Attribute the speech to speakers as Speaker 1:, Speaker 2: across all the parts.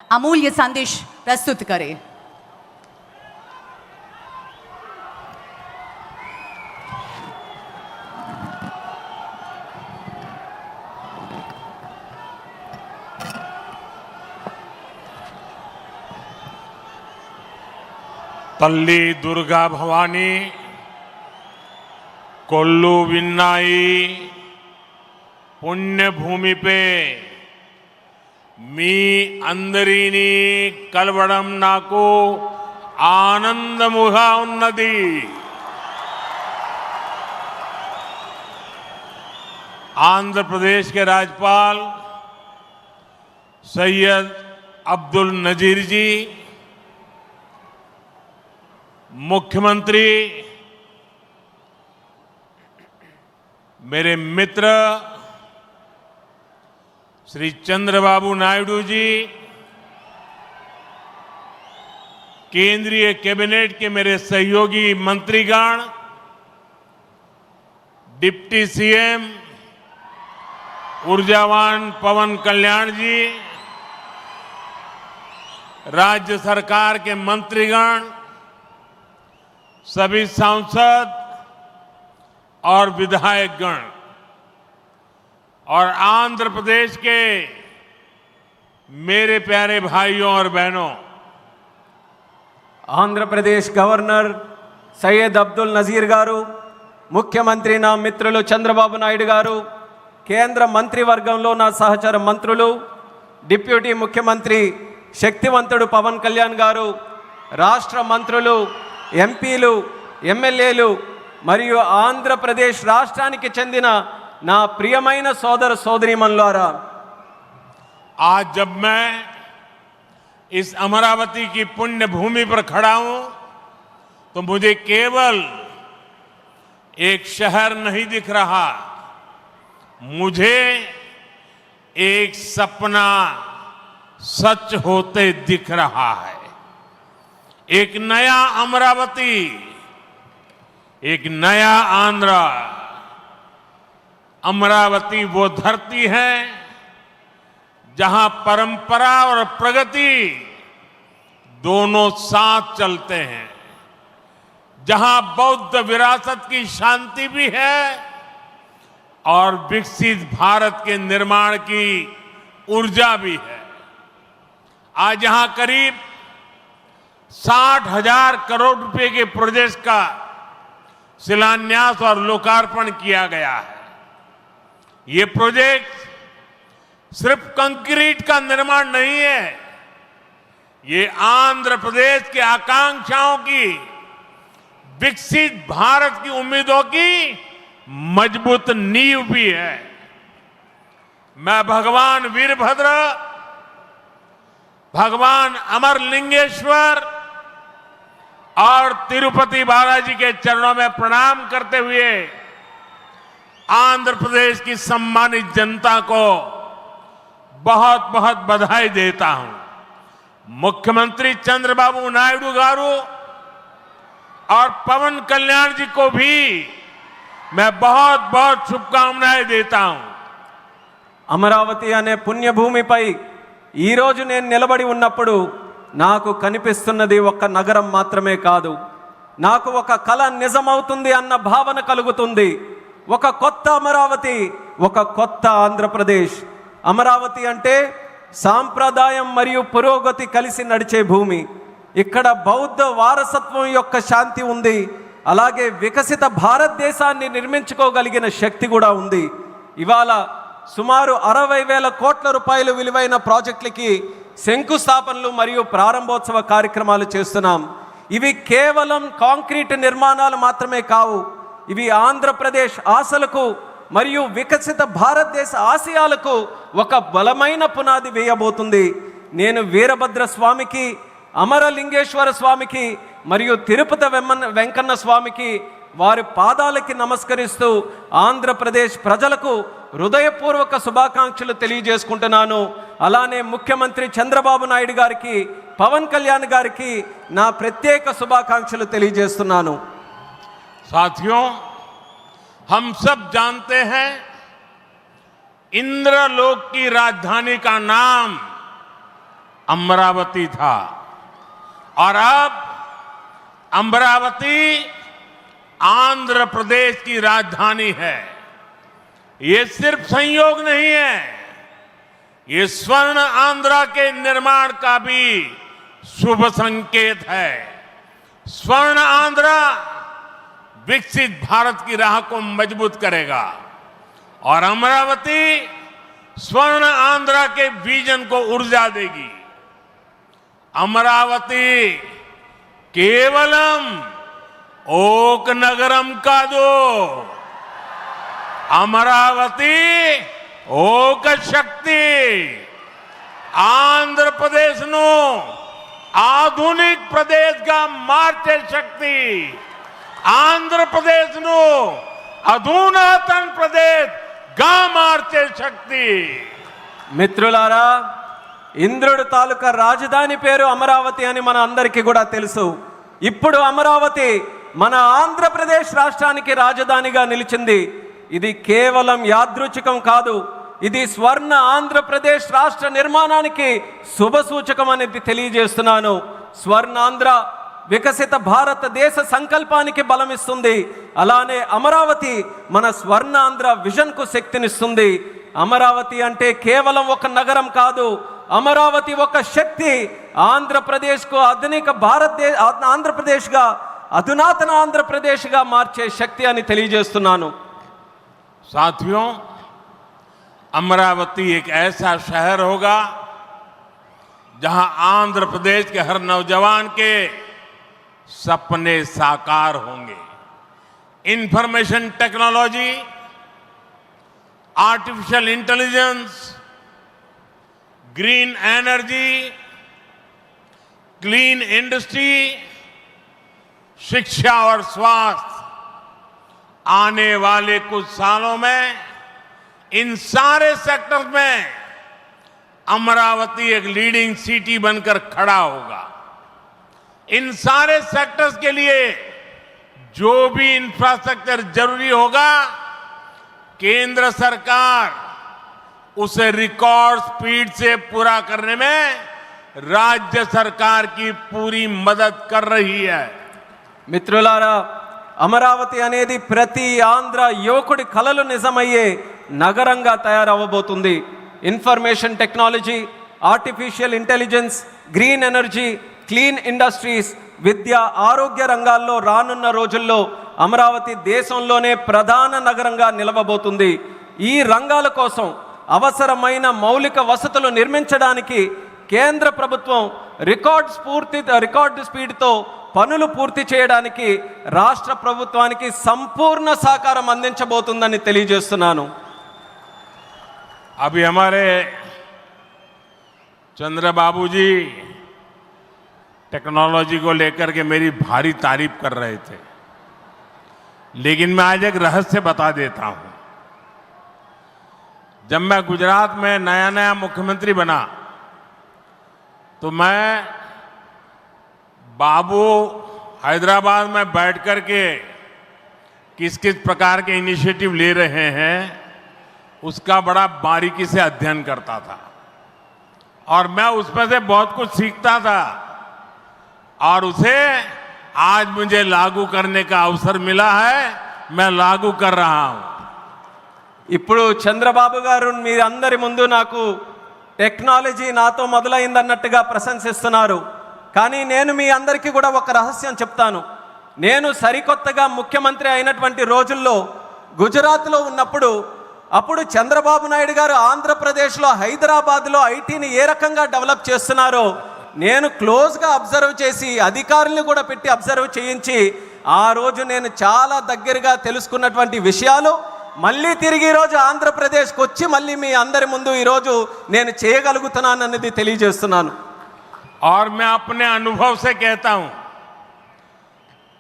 Speaker 1: अमूल्य संदेश प्रस्तुत करें।
Speaker 2: तल्ली दुर्गा भवानी कोल्लू विन्नाई पुण्य भूमि पे मी अंदरीनी कलवड़म नाको आनंद मुहा उन्नति आंध्र प्रदेश के राज्यपाल सैयद अब्दुल नजीर जी, मुख्यमंत्री, मेरे मित्र श्री चंद्रबाबू नायडू जी, केंद्रीय कैबिनेट के मेरे सहयोगी मंत्रीगण, डिप्टी सीएम ऊर्जावान पवन कल्याण जी, राज्य सरकार के मंत्रीगण, सभी सांसद और विधायकगण और आंध्र प्रदेश के मेरे प्यारे भाइयों और बहनों,
Speaker 3: आंध्र प्रदेश गवर्नर सैयद अब्दुल नजीर गारू, मुख्यमंत्री ना मित्रुलु चंद्रबाबु नायडू गारू, केंद्र मंत्रिवर्गंलो ना सहचर मंत्रुलु, डिप्यूटी मुख्यमंत्री शक्तिवंतुडु पवन कल्याण गारू, राष्ट्र मंत्रुलु, ఎంపీలు, ఎమ్మెల్యేలు మరియు ఆంధ్రప్రదేశ్ రాష్ట్రానికి చెందిన నా ప్రియమైన సోదర సోదరీమణులారా,
Speaker 2: आज जब मैं इस अमरावती की पुण्य भूमि पर खड़ा हूं तो मुझे केवल एक शहर नहीं दिख रहा, मुझे एक सपना सच होते दिख रहा है। एक नया अमरावती, एक नया आंध्र। अमरावती वो धरती है जहां परंपरा और प्रगति दोनों साथ चलते हैं, जहां बौद्ध विरासत की शांति भी है और विकसित भारत के निर्माण की ऊर्जा भी है। आज यहां करीब 60,000 करोड़ रुपए के प्रोजेक्ट का शिलान्यास और लोकार्पण किया गया है। ये प्रोजेक्ट सिर्फ कंक्रीट का निर्माण नहीं है, ये आंध्र प्रदेश के आकांक्षाओं की, विकसित भारत की उम्मीदों की मजबूत नींव भी है। मैं भगवान वीरभद्र, भगवान अमरलिंगेश्वर और तिरुपति बालाजी के चरणों में प्रणाम करते हुए आंध्र प्रदेश की सम्मानित जनता को बहुत बहुत बधाई देता हूं। मुख्यमंत्री चंद्रबाबू नायडू गारू और पवन कल्याण जी को भी मैं बहुत बहुत शुभकामनाएं देता हूं।
Speaker 3: అమరావతి అనే పుణ్యభూమిపై ఈ రోజు నేను నిలబడి ఉన్నప్పుడు నాకు కనిపిస్తున్నది ఒక నగరం మాత్రమే కాదు, నాకు ఒక కల నిజమవుతుంది అన్న భావన కలుగుతుంది। ఒక కొత్త అమరావతి, ఒక కొత్త ఆంధ్రప్రదేశ్। అమరావతి అంటే సాంప్రదాయం మరియు పురోగతి కలిసి నడిచే భూమి। ఇక్కడ బౌద్ధ వారసత్వం యొక్క శాంతి ఉంది, అలాగే వికసిత భారతదేశాన్ని నిర్మించుకోగలిగిన శక్తి కూడా ఉంది। ఇవాళ సుమారు 60,000 కోట్ల రూపాయలు విలువైన ప్రాజెక్టులకి శంకుస్థాపనలు మరియు ప్రారంభోత్సవ కార్యక్రమాలు చేస్తున్నాం। ఇవి కేవలం కాంక్రీట్ నిర్మాణాలు మాత్రమే కావు, ఇవి ఆంధ్రప్రదేశ్ ఆశలకు మరియు వికసిత భారతదేశ ఆశయాలకు ఒక బలమైన పునాది వేయబోతుంది। నేను వీరభద్ర స్వామికి, అమరలింగేశ్వర స్వామికి మరియు తిరుపతి వెంకన్న స్వామికి వారి పాదాలకి నమస్కరిస్తూ ఆంధ్రప్రదేశ్ ప్రజలకు హృదయపూర్వక శుభాకాంక్షలు తెలియజేసుకుంటున్నాను। అలానే ముఖ్యమంత్రి చంద్రబాబు నాయుడు గారికి, పవన్ కళ్యాణ్ గారికి నా ప్రత్యేక శుభాకాంక్షలు తెలియజేస్తున్నాను।
Speaker 2: साथियों, हम सब जानते हैं इंद्रलोक की राजधानी का नाम अमरावती था और अब अमरावती आंध्र प्रदेश की राजधानी है। ये सिर्फ संयोग नहीं है, ये स्वर्ण आंध्रा के निर्माण का भी शुभ संकेत है। स्वर्ण आंध्रा विकसित भारत की राह को मजबूत करेगा और अमरावती स्वर्ण आंध्रा के विजन को ऊर्जा देगी। अमरावती केवलम ओक नगरम कादो, अमरावती ओक शक्ति आंध्र प्रदेश नो आधुनिक प्रदेश का मार्चे शक्ति आंध्र प्रदेश नो अधुनातन प्रदेश గా మార్చే శక్తి।
Speaker 3: మిత్రులారా, ఇంద్రుడు తాలూకా రాజధాని పేరు అమరావతి అని మన అందరికీ కూడా తెలుసు. ఇప్పుడు అమరావతి మన ఆంధ్రప్రదేశ్ రాష్ట్రానికి రాజధానిగా నిలిచింది. ఇది కేవలం యాదృచ్ఛికం కాదు, ఇది స్వర్ణ ఆంధ్రప్రదేశ్ రాష్ట్ర నిర్మాణానికి శుభ సూచకం అనేది తెలియజేస్తున్నాను. స్వర్ణాంధ్ర వికసిత భారతదేశ సంకల్పానికి బలమిస్తుంది. అలానే అమరావతి మన స్వర్ణాంధ్ర విజన్కు శక్తినిస్తుంది. అమరావతి అంటే కేవలం ఒక నగరం కాదు, అమరావతి ఒక శక్తి. ఆంధ్రప్రదేశ్కు ఆధునిక ఆంధ్రప్రదేశ్గా అధునాతన ఆంధ్రప్రదేశ్గా మార్చే శక్తి అని తెలియజేస్తున్నాను.
Speaker 2: साथियों, अमरावती एक ऐसा शहर होगा जहां आंध्र प्रदेश के हर नौजवान के सपने साकार होंगे। Information technology, artificial intelligence, green energy, clean industry, शिक्षा और स्वास्थ्य, आने वाले कुछ सालों में इन सारे सेक्टर्स में अमरावती एक लीडिंग सिटी बनकर खड़ा होगा। इन सारे सेक्टर्स के लिए जो भी इंफ्रास्ट्रक्चर जरूरी होगा, केंद्र सरकार उसे रिकॉर्ड स्पीड से पूरा करने में राज्य सरकार की पूरी मदद कर रही है।
Speaker 3: మిత్రులారా, అమరావతి అనేది ప్రతి ఆంధ్ర యువకుడి కలలు నిజమయ్యే నగరంగా తయారవబోతుంది. Information technology, artificial intelligence, green energy, clean industries, విద్య, ఆరోగ్య రంగాల్లో రానున్న రోజుల్లో అమరావతి దేశంలోనే ప్రధాన నగరంగా నిలవబోతుంది. ఈ రంగాల కోసం అవసరమైన మౌలిక వసతులు నిర్మించడానికి కేంద్ర ప్రభుత్వం రికార్డు స్పీడ్తో పనులు పూర్తి చేయడానికి రాష్ట్ర ప్రభుత్వానికి సంపూర్ణ సహకారం అందించబోతుందని తెలియజేస్తున్నాను.
Speaker 2: अभी हमारे चंद्रबाबू जी टेक्नोलॉजी को लेकर के मेरी भारी तारीफ कर रहे थे, लेकिन मैं आज एक रहस्य बता देता हूं। जब मैं गुजरात में नया मुख्यमंत्री बना तो मैं बाबू हैदराबाद में बैठ कर के किस किस प्रकार के इनिशिएटिव ले रहे हैं उसका बड़ा बारीकी से अध्ययन करता था और मैं उसमें से बहुत कुछ सीखता था और उसे आज मुझे लागू करने का अवसर मिला है। मैं लागू कर रहा हूं।
Speaker 3: ఇప్పుడు చంద్రబాబు గారు మీరందరి ముందు నాకు టెక్నాలజీ నాతో మొదలైందన్నట్టుగా ప్రశంసిస్తున్నారు. కానీ నేను మీ అందరికీ కూడా ఒక రహస్యం చెప్తాను. నేను సరికొత్తగా ముఖ్యమంత్రి అయినటువంటి రోజుల్లో గుజరాత్లో ఉన్నప్పుడు అప్పుడు చంద్రబాబు నాయుడు గారు ఆంధ్రప్రదేశ్లో హైదరాబాద్లో ఐటీని ఏ రకంగా డెవలప్ చేస్తున్నారో నేను క్లోజ్గా అబ్జర్వ్ చేసి అధికారులను కూడా పెట్టి అబ్జర్వ్ చేయించి ఆ రోజు నేను చాలా దగ్గరగా తెలుసుకున్నటువంటి విషయాలు మళ్ళీ తిరిగి ఈరోజు ఆంధ్రప్రదేశ్కి వచ్చి మళ్ళీ మీ అందరి ముందు ఈరోజు నేను చేయగలుగుతున్నానన్నది తెలియజేస్తున్నాను.
Speaker 2: और मैं अपने अनुभव से कहता हूं,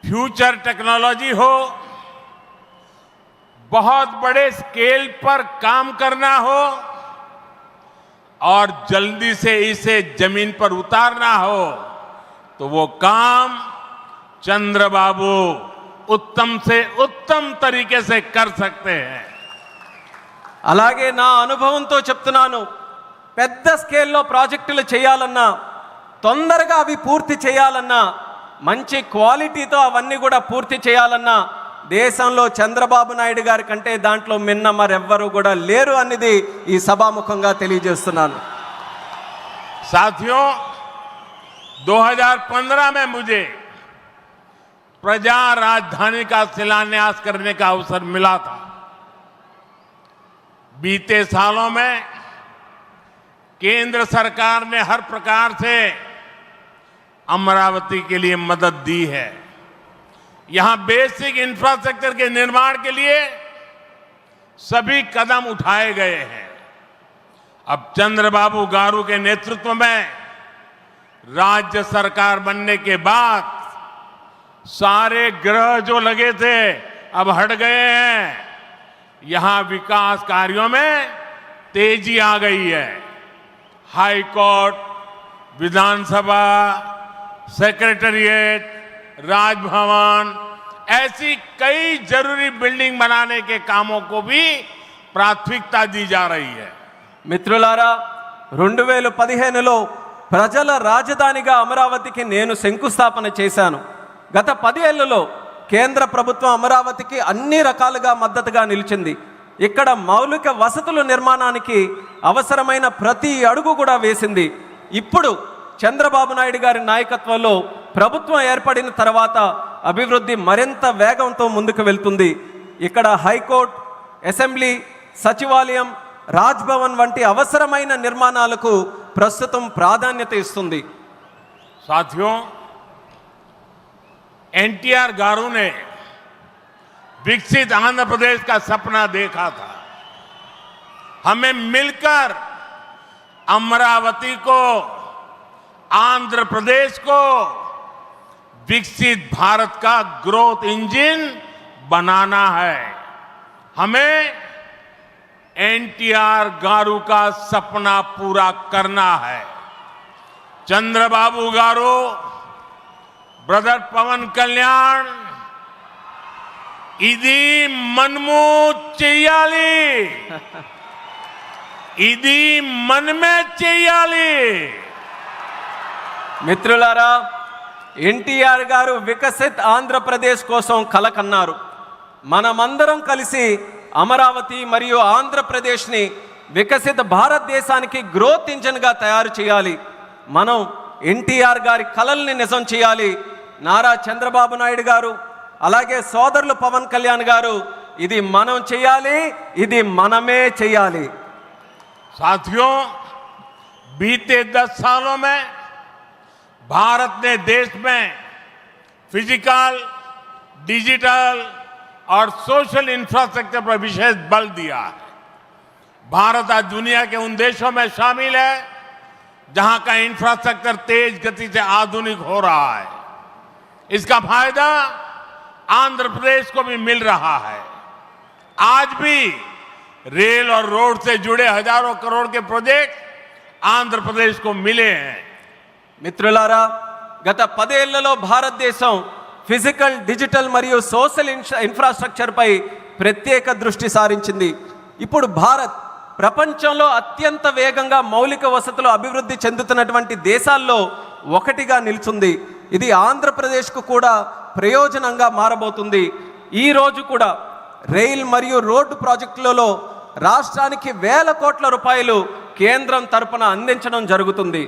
Speaker 2: फ्यूचर टेक्नोलॉजी हो, बहुत बड़े स्केल पर काम करना हो और जल्दी से इसे जमीन पर उतारना हो तो वो काम चंद्रबाबू उत्तम से उत्तम तरीके से कर सकते हैं.
Speaker 3: అలాగే నా అనుభవంతో చెప్తున్నాను, పెద్ద స్కేల్లో ప్రాజెక్టులు చేయాలన్నా, తొందరగా అవి పూర్తి చేయాలన్నా, మంచి క్వాలిటీతో అవన్నీ కూడా పూర్తి చేయాలన్నా దేశంలో చంద్రబాబు నాయుడు గారి కంటే దాంట్లో మిన్న మరెవ్వరూ కూడా లేరు అనేది ఈ సభాముఖంగా తెలియజేస్తున్నాను.
Speaker 2: साथियों, 2015 में मुझे प्रजा राजधानी का शिलान्यास करने का अवसर मिला था। बीते सालों में केंद्र सरकार ने हर प्रकार से अमरावती के लिए मदद दी है। यहां बेसिक इंफ्रास्ट्रक्चर के निर्माण के लिए सभी कदम उठाए गए हैं। अब चंद्रबाबू गारू के नेतृत्व में राज्य सरकार बनने के बाद सारे ग्रह जो लगे थे अब हट गए हैं। यहां विकास कार्यों में तेजी आ गई है। हाई कोर्ट, विधानसभा, सेक्रेटेरिएट, राजभवन, ऐसी कई जरूरी बिल्डिंग बनाने के कामों को भी प्राथमिकता दी जा रही है।
Speaker 3: మిత్రులారా, 2015లో ప్రజల రాజధానిగా అమరావతికి నేను శంకుస్థాపన చేశాను. గత 10 ఏళ్లలో కేంద్ర ప్రభుత్వం అమరావతికి అన్ని రకాలుగా మద్దతుగా నిలిచింది. ఇక్కడ మౌలిక వసతుల నిర్మాణానికి అవసరమైన ప్రతి అడుగు కూడా వేసింది. ఇప్పుడు చంద్రబాబు నాయుడు గారి నాయకత్వంలో ప్రభుత్వం ఏర్పడిన తర్వాత అభివృద్ధి మరింత వేగంతో ముందుకు వెళ్తుంది. ఇక్కడ హైకోర్టు, అసెంబ్లీ, సచివాలయం, రాజ్భవన్ వంటి అవసరమైన నిర్మాణాలకు ప్రస్తుతం ప్రాధాన్యత ఇస్తుంది.
Speaker 2: साथियों, एनटीआर गारू ने विकसित आंध्र प्रदेश का सपना देखा था। हमें मिलकर अमरावती को, आंध्र प्रदेश को विकसित भारत का ग्रोथ इंजन बनाना है। हमें एनटीआर गारू का सपना पूरा करना है। चंद्रबाबू गारू, ब्रदर पवन कल्याण, इदी मनमू చెయ్యాలి, ఇది మనమే చెయ్యాలి.
Speaker 3: మిత్రులారా, ఎన్టీఆర్ గారు వికసిత్ ఆంధ్రప్రదేశ్ కోసం కలకన్నారు. మనమందరం కలిసి అమరావతి మరియు ఆంధ్రప్రదేశ్ని వికసిత భారతదేశానికి గ్రోత్ ఇంజిన్గా తయారు చేయాలి. మనం ఎన్టీఆర్ గారి కలల్ని నిజం చేయాలి. నారా చంద్రబాబు నాయుడు గారు, అలాగే సోదరులు పవన్ కళ్యాణ్ గారు, ఇది మనం చేయాలి, ఇది మనమే చేయాలి.
Speaker 2: साथियों, बीते 10 सालों में भारत ने देश में फिजिकल, डिजिटल और सोशल इंफ्रास्ट्रक्चर पर विशेष बल दिया है। भारत आज दुनिया के उन देशों में शामिल है जहां का इंफ्रास्ट्रक्चर तेज गति से आधुनिक हो रहा है। इसका फायदा आंध्र प्रदेश को भी मिल रहा है। आज भी रेल और रोड से जुड़े हजारों करोड़ के प्रोजेक्ट आंध्र प्रदेश को मिले हैं।
Speaker 3: మిత్రులారా, గత 10 ఏళ్లలో భారతదేశం ఫిజికల్, డిజిటల్ మరియు సోషల్ ఇన్ఫ్రాస్ట్రక్చర్పై ప్రత్యేక దృష్టి సారించింది. ఇప్పుడు భారత్ ప్రపంచంలో అత్యంత వేగంగా మౌలిక వసతులు అభివృద్ధి చెందుతున్నటువంటి దేశాల్లో ఒకటిగా నిలుచుంది. ఇది ఆంధ్రప్రదేశ్కు కూడా ప్రయోజనంగా మారబోతుంది. ఈ రోజు కూడా రైల్ మరియు రోడ్డు ప్రాజెక్టులలో రాష్ట్రానికి వేల కోట్ల రూపాయలు కేంద్రం తరపున అందించడం జరుగుతుంది.